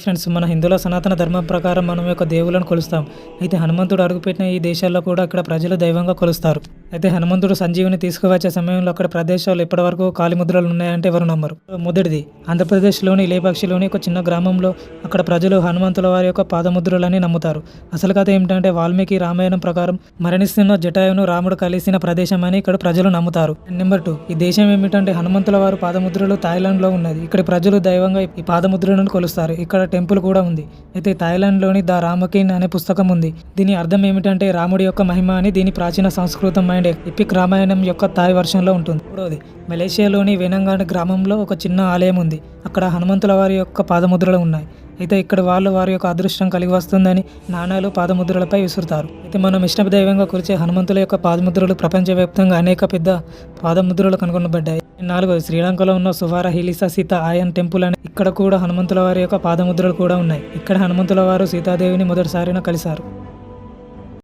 Friends, మన హిందువుల సనాతన ధర్మం ప్రకారం మనం యొక్క దేవులను కొలుస్తాం. అయితే హనుమంతుడు అడుగుపెట్టిన ఈ దేశాల్లో కూడా ఇక్కడ ప్రజలు దైవంగా కొలుస్తారు. అయితే హనుమంతుడు సంజీవిని తీసుకువచ్చే సమయంలో అక్కడ ప్రదేశాలు ఇప్పటివరకు కాలిముద్రలు ఉన్నాయంటే ఎవరు నమ్మరు. మొదటిది ఆంధ్రప్రదేశ్లోని లేపాక్షిలోని ఒక చిన్న గ్రామంలో అక్కడ ప్రజలు హనుమంతుల వారి యొక్క పాదముద్రలని నమ్ముతారు. అసలు కథ ఏమిటంటే వాల్మీకి రామాయణం ప్రకారం మరణిస్తున్న జటాయును రాముడు కలిసిన ప్రదేశం అని ఇక్కడ ప్రజలు నమ్ముతారు. నెంబర్ 2, ఈ దేశం ఏమిటంటే హనుమంతుల వారి పాదముద్రలు థాయిలాండ్లో ఉన్నది. ఇక్కడ ప్రజలు దైవంగా ఈ పాదముద్రలను కొలుస్తారు. ఇక్కడ టెంపుల్ కూడా ఉంది. అయితే థాయిలాండ్లోని ద రామకిన్ అనే పుస్తకం ఉంది. దీని అర్థం ఏమిటంటే రాముడి యొక్క మహిమ అని. దీని ప్రాచీన సంస్కృతం అండ్ ఎపిక్ రామాయణం యొక్క థాయ్ వర్షన్లో ఉంటుంది. మూడవది, మలేషియాలోని వెనంగాన్ గ్రామంలో ఒక చిన్న ఆలయం ఉంది. అక్కడ హనుమంతుల వారి యొక్క పాదముద్రలు ఉన్నాయి. అయితే ఇక్కడ వాళ్ళు వారి యొక్క అదృష్టం కలిగి వస్తుందని నాణాలు పాదముద్రలపై విసురుతారు. అయితే మనం ఇష్ట దైవంగా కొలిచే హనుమంతుల యొక్క పాదముద్రలు ప్రపంచవ్యాప్తంగా అనేక పెద్ద పాదముద్రలు కనుగొనబడ్డాయి. 4వది, శ్రీలంకలో ఉన్న సువార హిలిసా సీత ఆయన్ టెంపుల్ అని. ఇక్కడ కూడా హనుమంతుల వారి యొక్క పాదముద్రలు కూడా ఉన్నాయి. ఇక్కడ హనుమంతుల వారు సీతాదేవిని మొదటిసారిగా కలిశారు.